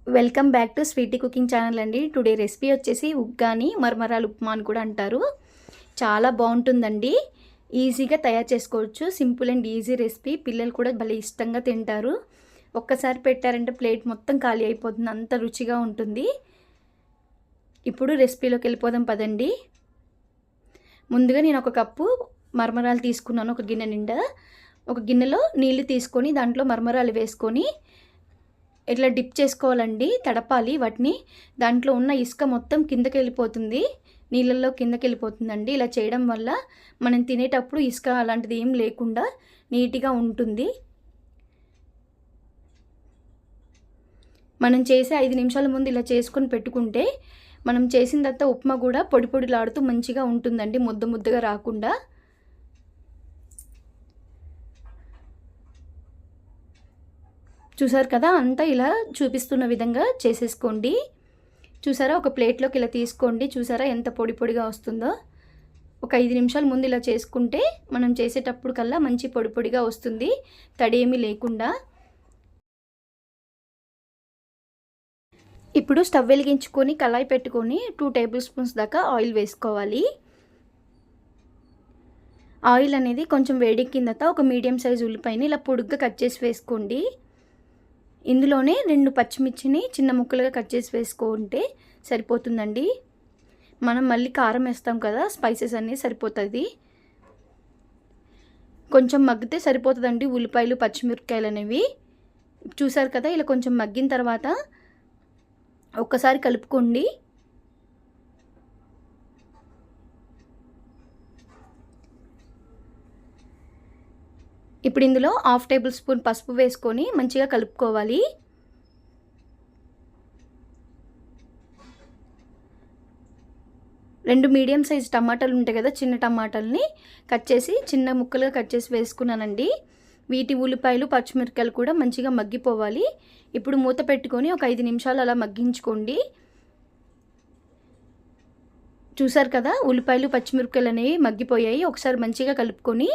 Welcome back to sweety cooking channel అండి. Today recipe వచ్చేసి ఉగ్గాని మరమరాలు ఉప్మా అని కూడా అంటారు. చాలా బాగుంటుందండి. ఈజీగా తయారు చేసుకోవచ్చు. Simple and easy recipe. పిల్లలు కూడా భలే ఇష్టంగా తింటారు. ఒక్కసారి పెట్టారంటే ప్లేట్ మొత్తం ఖాళీ అయిపోతుంది. అంత రుచిగా ఉంటుంది. ఇప్పుడు రెసిపీలోకి వెళ్ళిపోదాం పదండి. ముందుగా నేను ఒక కప్పు మరమరాలు తీసుకున్నాను. ఒక గిన్నె నిండా. ఒక గిన్నెలో నీళ్లు తీసుకొని దాంట్లో మరమరాలు వేసుకొని ఇట్లా డిప్ చేసుకోవాలండి. తడపాలి వాటిని. దాంట్లో ఉన్న ఇసుక మొత్తం కిందకి వెళ్ళిపోతుంది, నీళ్ళల్లో కిందకి వెళ్ళిపోతుందండి. ఇలా చేయడం వల్ల మనం తినేటప్పుడు ఇసుక అలాంటిది ఏం లేకుండా నీట్గా ఉంటుంది. మనం చేసే 5 నిమిషాల ముందు ఇలా చేసుకొని పెట్టుకుంటే మనం చేసిన తర్వాత ఉప్మా కూడా పొడి పొడిలాడుతూ మంచిగా ఉంటుందండి, ముద్ద ముద్దగా రాకుండా. చూసారు కదా, అంతా ఇలా చూపిస్తున్న విధంగా చేసేసుకోండి. చూసారా, ఒక ప్లేట్లోకి ఇలా తీసుకోండి. చూసారా ఎంత పొడి పొడిగా వస్తుందో. ఒక 5 నిమిషాల ముందు ఇలా చేసుకుంటే మనం చేసేటప్పుడు కల్లా మంచి పొడి పొడిగా వస్తుంది, తడేమీ లేకుండా. ఇప్పుడు స్టవ్ వెలిగించుకొని కళాయి పెట్టుకొని 2 టేబుల్ స్పూన్స్ దాకా ఆయిల్ వేసుకోవాలి. ఆయిల్ అనేది కొంచెం వేడెక్కిన తర్వాత ఒక మీడియం సైజ్ ఉల్లిపాయని ఇలా పొడుగ్గా కట్ చేసి వేసుకోండి. ఇందులోనే 2 పచ్చిమిర్చిని చిన్న ముక్కలుగా కట్ చేసి వేసుకుంటే సరిపోతుందండి. మనం మళ్ళీ కారం వేస్తాం కదా, స్పైసెస్ అన్నీ సరిపోతుంది. కొంచెం మగ్గితే సరిపోతుందండి ఉల్లిపాయలు పచ్చిమిరపకాయలు అనేవి. చూసారు కదా, ఇలా కొంచెం మగ్గిన తర్వాత ఒక్కసారి కలుపుకోండి. ఇప్పుడు ఇందులో 1/2 టేబుల్ స్పూన్ పసుపు వేసుకొని మంచిగా కలుపుకోవాలి. రెండు మీడియం సైజ్ టమాటాలు ఉంటాయి కదా, చిన్న టమాటాలని కట్ చేసి చిన్న ముక్కలుగా కట్ చేసి వేసుకున్నానండి. వీటి ఉల్లిపాయలు పచ్చిమిరపకాయలు కూడా మంచిగా మగ్గిపోవాలి. ఇప్పుడు మూత పెట్టుకొని ఒక 5 నిమిషాలు అలా మగ్గించుకోండి. చూసారు కదా, ఉల్లిపాయలు పచ్చిమిరపకాయలు అనేవి మగ్గిపోయాయి. ఒకసారి మంచిగా కలుపుకొని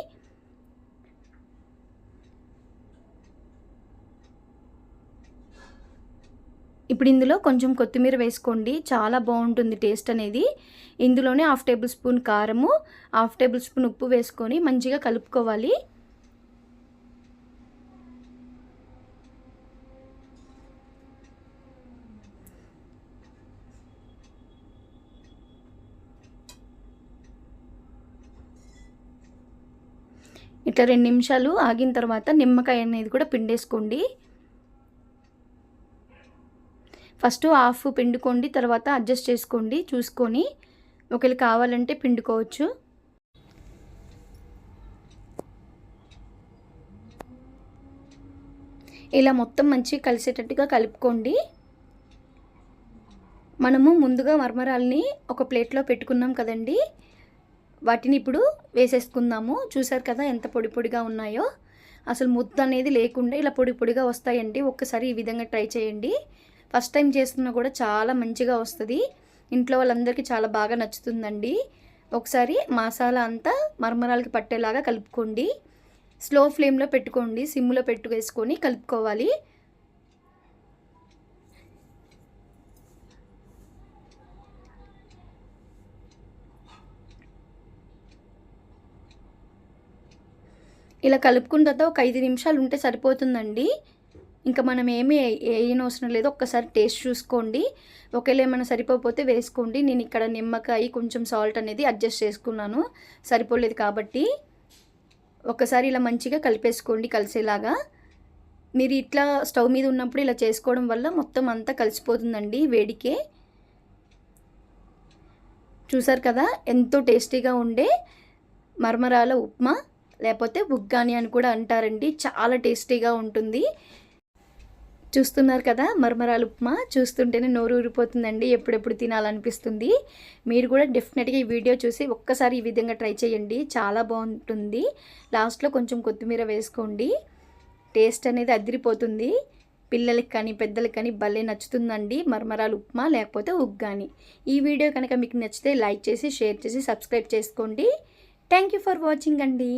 ఇప్పుడు ఇందులో కొంచెం కొత్తిమీర వేసుకోండి. చాలా బాగుంటుంది టేస్ట్ అనేది. ఇందులోనే 1/2 టేబుల్ స్పూన్ కారము, 1/2 టేబుల్ స్పూన్ ఉప్పు వేసుకొని మంచిగా కలుపుకోవాలి. ఇట్లా 2 నిమిషాలు ఆగిన తర్వాత నిమ్మకాయ అనేది కూడా పిండేసుకోండి. ఫస్ట్ హాఫ్ పిండుకోండి, తర్వాత అడ్జస్ట్ చేసుకోండి చూసుకొని. ఒకవేళ కావాలంటే పిండుకోవచ్చు. ఇలా మొత్తం మంచిగా కలిసేటట్టుగా కలుపుకోండి. మనము ముందుగా మరమరాల్ని ఒక ప్లేట్లో పెట్టుకున్నాం కదండి, వాటిని ఇప్పుడు వేసేసుకుందాము. చూసారు కదా ఎంత పొడి పొడిగా ఉన్నాయో. అసలు ముద్ద అనేది లేకుండా ఇలా పొడి పొడిగా వస్తాయండి. ఒక్కసారి ఈ విధంగా ట్రై చేయండి. ఫస్ట్ టైం చేస్తున్నా కూడా చాలా మంచిగా వస్తుంది. ఇంట్లో వాళ్ళందరికీ చాలా బాగా నచ్చుతుందండి. ఒకసారి మసాలా అంతా మరమరాలకి పట్టేలాగా కలుపుకోండి. స్లో ఫ్లేమ్లో పెట్టుకోండి, సిమ్లో వేసుకొని కలుపుకోవాలి. ఇలా కలుపుకున్న తర్వాత ఒక 5 నిమిషాలు ఉంటే సరిపోతుందండి. ఇంకా మనం ఏమీ వేయనవసరం లేదు. ఒక్కసారి టేస్ట్ చూసుకోండి. ఒకవేళ ఏమైనా సరిపోతే వేసుకోండి. నేను ఇక్కడ నిమ్మకాయ కొంచెం సాల్ట్ అనేది అడ్జస్ట్ చేసుకున్నాను, సరిపోలేదు కాబట్టి. ఒక్కసారి ఇలా మంచిగా కలిపేసుకోండి కలిసేలాగా. మీరు ఇట్లా స్టవ్ మీద ఉన్నప్పుడు ఇలా చేసుకోవడం వల్ల మొత్తం అంతా కలిసిపోతుందండి వేడికే. చూసారు కదా, ఎంతో టేస్టీగా ఉండే మరమరాల ఉప్మా లేకపోతే ఉగ్గాని అని కూడా అంటారండి. చాలా టేస్టీగా ఉంటుంది. చూస్తున్నారు కదా, మరమరాలు ఉప్మా చూస్తుంటేనే నోరు ఊరిపోతుందండి. ఎప్పుడెప్పుడు తినాలనిపిస్తుంది. మీరు కూడా డెఫినెట్గా ఈ వీడియో చూసి ఒక్కసారి ఈ విధంగా ట్రై చేయండి. చాలా బాగుంటుంది. లాస్ట్లో కొంచెం కొత్తిమీర వేసుకోండి. టేస్ట్ అనేది అదిరిపోతుంది. పిల్లలకి కానీ పెద్దలకి కానీ భలే నచ్చుతుందండి మరమరాలు ఉప్మా లేకపోతే ఉగ్గాని. ఈ వీడియో కనుక మీకు నచ్చితే లైక్ చేసి షేర్ చేసి సబ్స్క్రైబ్ చేసుకోండి. థ్యాంక్ యూ ఫర్ వాచింగ్ అండి.